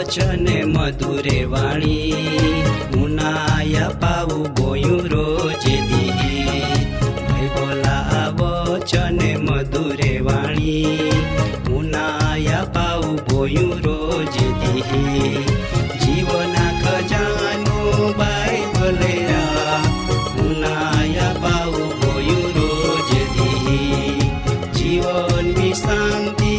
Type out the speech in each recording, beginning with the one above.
વચને મધુરે વાણી મુનાયા પાવું બોયું રોજે દી. બોલા વચને મધુરે વાણી મુનાયા પાવું બોયું રોજે દી. જીવના ખજાનો બાઇબલે મુનાયા પાવું બોયું રોજે દી. જીવનની શાંતિ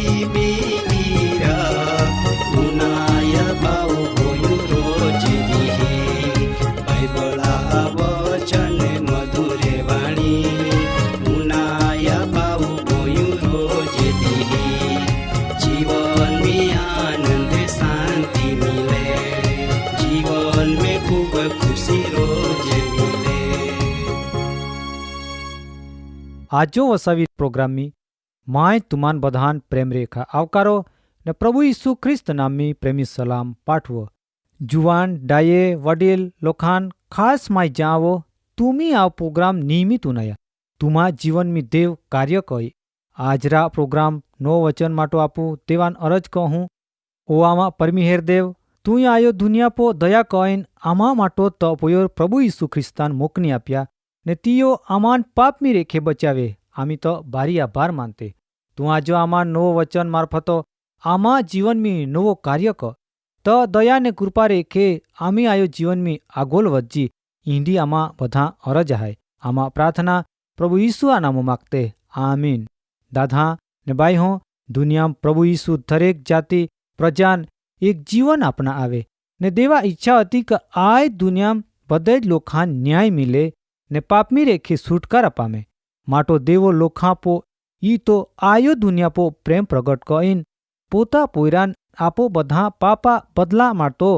आजो वसावी प्रोग्राम में माय तुमान बधान प्रेम रेखा आवकारो ने प्रभु यीशु ख्रिस्त नाम में प्रेमी सलाम पाठवो. जुवान डाये वडील लोखान खास माय जावो तुमी आ प्रोग्राम नियमित उनाया तुमा जीवन में देव कार्य कई. आजरा प्रोग्राम नो वचन माटो आपू तेवान अरज कहूँ ओआमा परमिहेर देव तू आयो दुनिया पो दया कईन आमा माटो तपोयोर प्रभु यीशु ख्रिस्तान मोकनी आप्या ने तीयो आमान पाप मी रेखे बचावे आमी तो बारी आभार मानते. तू आजो आमा नवो वचन मार्फतो आमा जीवन में नवो कार्य क तो दया ने कृपा रेखे आमी आयो जीवन में आगोल वज्जी ईंडी आमा बधा अरज है. आमा प्रार्थना प्रभु यीशु आ नामो मागते आमीन. दादा ने बाई हो दुनिया प्रभु यीशु दरेक जाति प्रजान एक जीवन अपना आवे ने देवा इच्छा हती कि आय दुनिया बधे ज लोखान न्याय मिले ने पापमी रेखे छुटकारा पामे. माटो देवो लोखा पो ई तो आयो दुनिया पो प्रेम प्रगट कईन पोता पोयरान आपो बधा पापा बदला माटो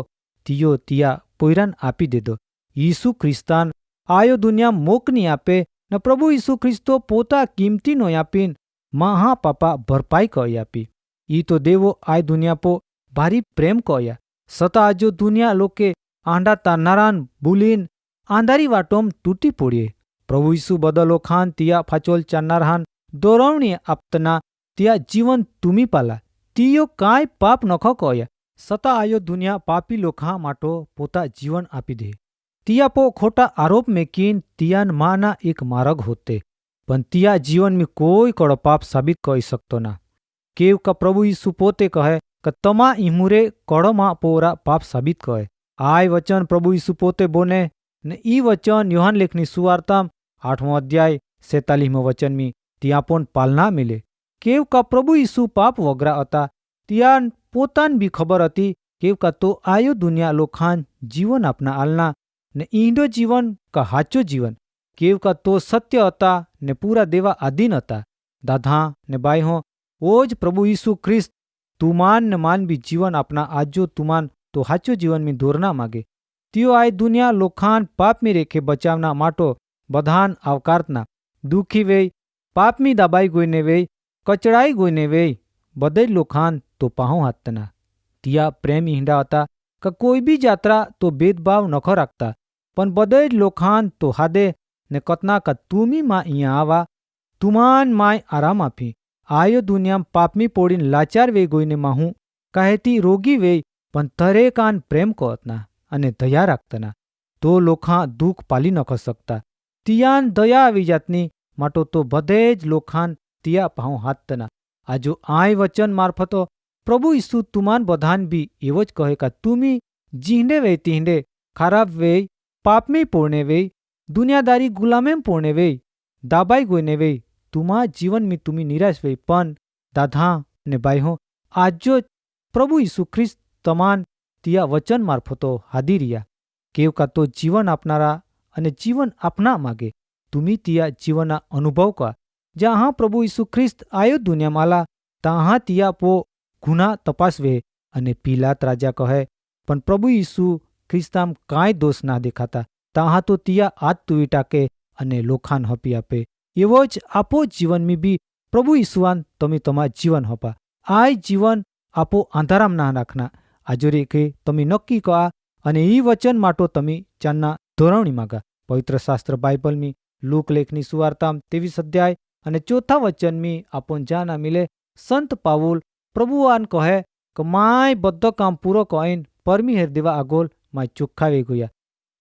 तियो तिया पोयरान आपी दे दो. यीशु ख्रिस्तान आयो दुनिया मोकनी आपे न प्रभु यीशु ख्रिस्तो पोता कीमती नो आपीन महा पापा भरपाई कई आपी. ई तो देवो आय दुनिया पो भारी प्रेम कया सता आजो दुनिया लोके आंडा तानारान बुलीन आंधारी वाटोम तूटी पोड़िए. प्रभु यीशु बदलो खान तिया फाचोल चान्नारहान दोरवणी आपतना तिया जीवन तुमी पाला तियो काय पाप नखो कया सता आयो दुनिया पापी लोखा माटो पोता जीवन आपी दे. तिया पो खोटा आरोप में कीन तियान माना एक मार्ग होते पण तिया जीवन में कोई कड़ो पाप साबित कई सकतो ना. केव का प्रभु यीशु पोते कहे क तमा इमुरे कड़ो मा पोरा पाप साबित कहे. आय वचन प्रभु यीशु पोते बोने ने ई वचन योहान लेखनी सुवार्ता 8वां अध्याय 47वां वचन में तियापोन पालना मिले. केव का प्रभु यीशु पाप वगरा अता तियान पोतान भी खबर अती केव का तो आयो दुनिया लोखान जीवन अपना आलना ने ईंडो जीवन का हाचो जीवन केव का तो सत्य अता ने पूरा देवा आधीन अता. दादा ने बाई हो ओज प्रभु यीशु ख्रिस्त तुमान ने मान भी जीवन अपना आजो तुमान तो हाचो जीवन में दोरना मागे. तियो आय दुनिया लोखान पाप में रेखे बचावना माटो बधान आवकारतना दुखी वेय पाप में दबाई गोईने वेय कचड़ाई गोईने वेय बदे लोखान तो पाहो हातना. तिया प्रेम हिंडा होता का कोई भी यात्रा तो भेदभाव नखो राखता पण बदे लोखान तो हादे ने कतना का तुमी माँ इया आवा तुमान माय आराम आपी. आयो दुनिया पाप में पोड़ीन लाचार वे गोईने माहू कहेती रोगी वेय पण तरे कान प्रेम को अतना અને દયા રાખતાના તો લોખા દુઃખ પાલી નખ શકતા. તિયાન દયા આવી જાતની માટો તો બધે જ લોખાન તિયા પાઉં હાથના. આજો આય વચન મારફતો પ્રભુ ઈસુ તુમાન બધાન બી એવો જ કહે કા તુમી જીંડે વે તીંડે ખરાબ વે પાપમી પોણે વે દુનિયાદારી ગુલામેમ પોણે વે દાબાઈ ગોઈને વે તુમા જીવન में तुमी निराश वे पण दादा ने बाई हो आजो प्रभु ईसु ख्रिस्त तमान तिया वचन मार्फतो हादिरिया केव का तो जीवन आपनारा अने जीवन अपना मागे तुमी तिया जीवना अनुभव का जहाँ प्रभु यीशु ख्रिस्त आयो दुनिया माला તાહાં તિયા પો ગુના તપાસવે. અને પિલાત રાજા કહે, પણ પ્રભુ ઈસુ ખ્રિસ્તામ કાંઈ દોષ ના દેખાતા. તાહાં તો તિયા આજ તુવી ટાકે અને લોખાન હપી આપે. એવો જ આપો જીવનમી બી પ્રભુ ઈસુવાન તમે તમા જીવન હપા. આ જીવન આપો આંધારામ ના નાખના. આજોરી કે તમે નક્કી કહા અને ઈ વચન માટો તમે ચાંદના ધોરવણી માગા. પવિત્ર શાસ્ત્ર બાઇબલમી લૂક લેખની સુવાર્તામ 23 અધ્યાય અને 4 વચનમી આપણ જાના મિલે સંત પાઉલ પ્રભુવાન કહે કે માય બધો કામ પૂરો કહીને પરમી હેર દેવા આગોલ માય ચોખ્ખાવી ગયા.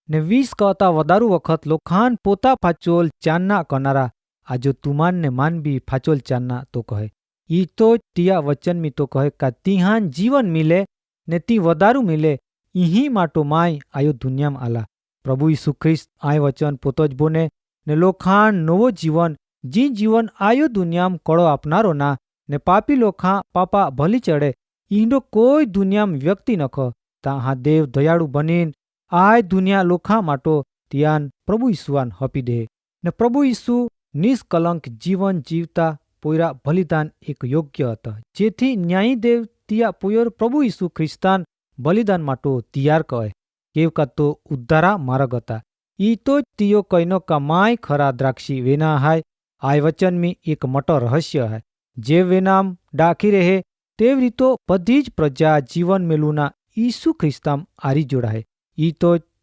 ને 20 કરતા વધારે વખત લોખાન પોતા ફાચોલ ચાંદના કનારા. આજો તુમાન ને માન બી ફાચોલ ચાંદના તો કહે. ઈ તો તિયા વચનમી તો કહે કા તિહાન જીવન મિલે ને તી વધારું મિલે. ઇહી માટો માય આયો દુનિયામાં આલા. પ્રભુ ઈસુ ખ્રિસ્ત આય વચન પોતો જ બોને ને લોખાન નવો જીવન જી જીવન આયો દુનિયામાં કળો આપનારો ના ને પાપી લોખા પાપા ભલી ચડે. ઈંડો કોઈ દુનિયામાં વ્યક્તિ નખ. તાહા દેવ દયાળુ બનીને આય દુનિયા લોખા માટો તિયાન પ્રભુ ઈસુવાન હપી દે. ને પ્રભુ ઈસુ નિષ્કલંક જીવન જીવતા પોયરા બલિદાન એક યોગ્ય હતા. જેથી ન્યાયી દેવ તિયા પોયર પ્રભુ ઈસુ ખ્રિસ્તાન બલિદાન માટો તૈયાર કહે. કેવકા તો ઉદ્ધારા માર્ગ હતા. ઈ તો જ તિયો કઈનો કમાય ખરા દ્રાક્ષી વેના હાય. આય વચનમી એક મોટો રહસ્ય હૈ. જે વેનામ ડાખી રહે તેવી રીતો બધી જ પ્રજા જીવન મેલુના ઈસુ ખ્રિસ્તામ આરી જોડાય. ઈ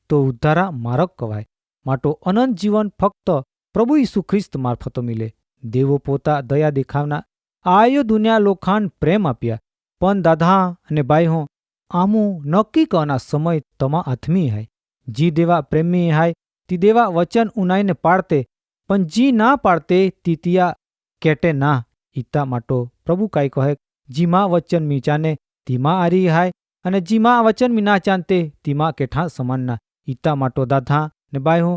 તો ઉદ્ધારા માર્ગ કવાય. માટો અનંત જીવન ફક્ત પ્રભુ ઈસુ ખ્રિસ્ત મારફતો મિલે. દેવો પોતા દયા દેખાવના આયો દુનિયા લોખાન પ્રેમ આપ્યા. પણ દાદા અને બાઈહો આમું નક્કી કરના સમય તમા આથમી હાય. જી દેવા પ્રેમી હાય તી દેવા વચન ઉનાઈને પાડતે. પણ જી ના પાડતે તી તિયા કેટે ના. ઈતા માટો પ્રભુ કાંઈ કહે જીમાં વચન મી ચાને તીમાં આરી હાય અને જીમાં વચન મી ના ચાનતે તીમાં કેઠા સમાનના. ઈતા માટો દાદા ને બાઈહો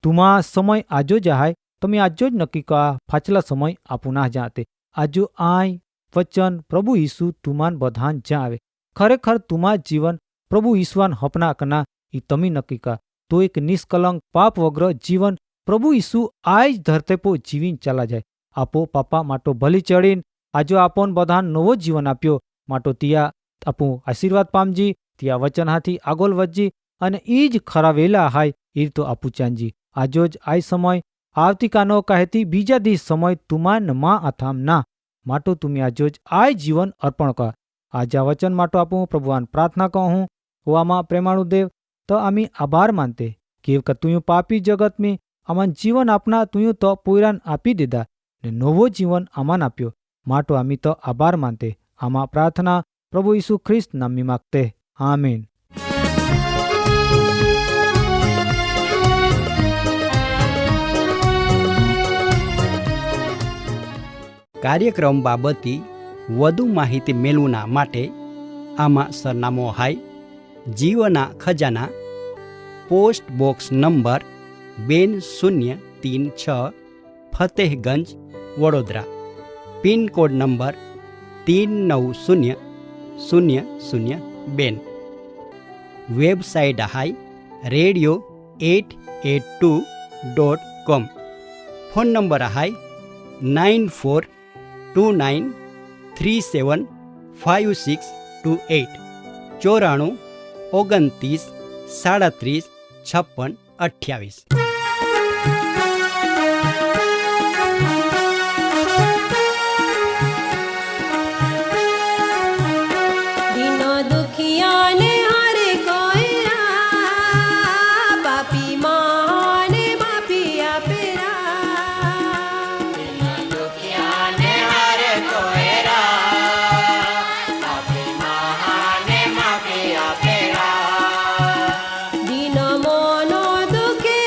તુમા સમય આજો જહાય. તમે આજો જ નક્કી કહા ફાચલા સમય આપું ના જાતે. આજો આય વચન પ્રભુ ઈસુ તુમાન બધાન જ્યાં આવે. ખરેખર તુમા જીવન પ્રભુ ઈસુવાન હપના કના ઈ તમે નક્કી કહા તો એક નિષ્કલંક પાપ વગ્ર જીવન પ્રભુ ઈસુ આય જ ધરતે પો જીવીને ચાલા જાય. આપો પાપા માટો ભલી ચડીને આજો આપોન બધાન નવો જીવન આપ્યો. માટો તિયા આપું આશીર્વાદ પામજી. તિયા વચન હાથી આગોલ વધજી અને ઈ જ ખરા વેલા હાય ઈ તો આપું ચાંજી. આજો જ આય સમય આવતીકાનો કહેતી બીજા દિવસ સમય તુમાન માં આથામ ના. માટો તુમી આજો જ આય જીવન અર્પણ કર. આજા વચન માટો આપું પ્રભુવાન પ્રાર્થના કહું. હોવામાં પ્રેમાળુ દેવ તો આમી આભાર માનતે કેવ કે તુયું પાપી જગતમી આમાં જીવન આપના તુયું તો પોયરાન આપી દીધા ને નવો જીવન આમાન આપ્યો. માટો આમી તો આભાર માનતે. આમાં પ્રાર્થના પ્રભુ ઈસુ ખ્રિસ્ત નામી માગતે. આમીન. કાર્યક્રમ બાબતે વધુ માહિતી મેળવના માટે આમાં સરનામો હાય જીવના ખજાના post box number 2036 Fatehganj Vadodara. Pincode number 390002. Website હાય radio882.com. ફોન નંબર હાય 9429375628 94 29 37 56 28. દિન મોનો દુખે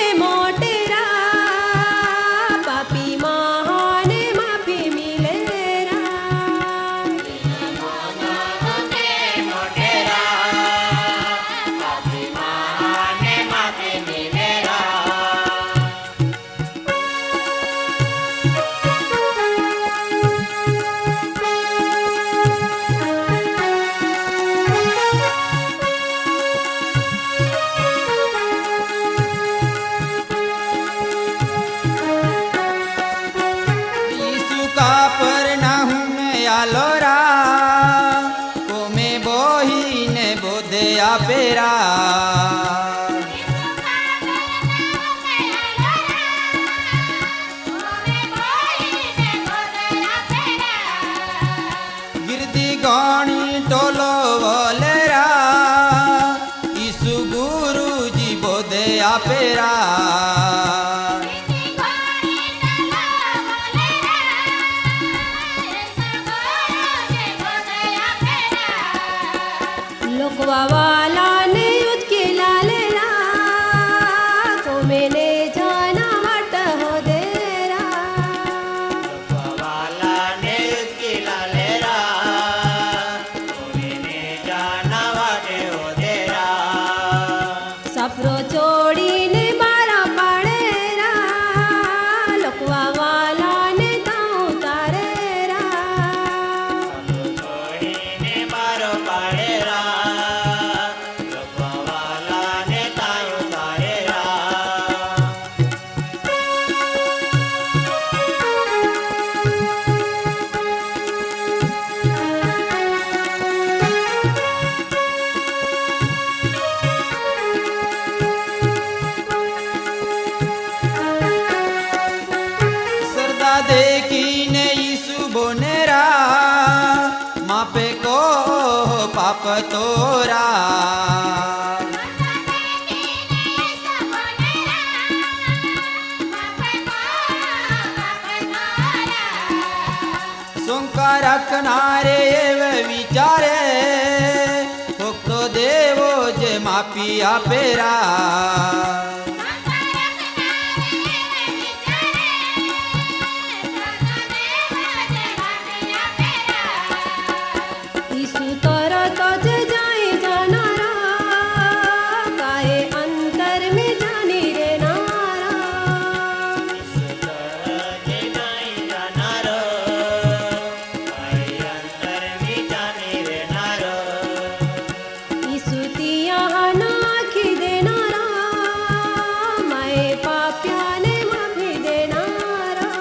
આલોરા કોમે બોહીને બોધે આપેરા ગિરદી ગણી ટોલો વલેરા ઈસુ ગુરુજી બોધે આપેરા લોકવાવાલા ને ઉચકેલા લેલા કોમેને જાના વાટ હો દેરા સફરો છોડીને મારા પાડેરા લોકવાવાલા ને તાઉ તારેરા સરદા દેખીને ઈસુ બોનેરા માપે કો પાપ તોરા સોંકા રાખનારે એવે વિચારે ભક્તો દેવો જે માપી આપેરા ઈસુ તરત જ જાય જાનારા કાએ અંતર में જાની રે નારા ઈસુ તિયા નાખી દેનારા માએ પાપ્યાને માફી દેનારા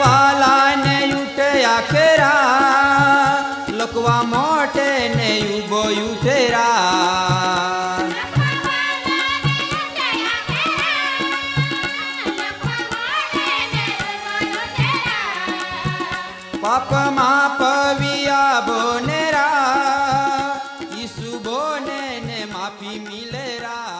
વાલાને ઉઠે આખેરા લોકવા મોટે ને ઉભો ઉઠેરા પાપ માપ વિયા બોનેરા ઈસુ બોને ને માફી મિલેરા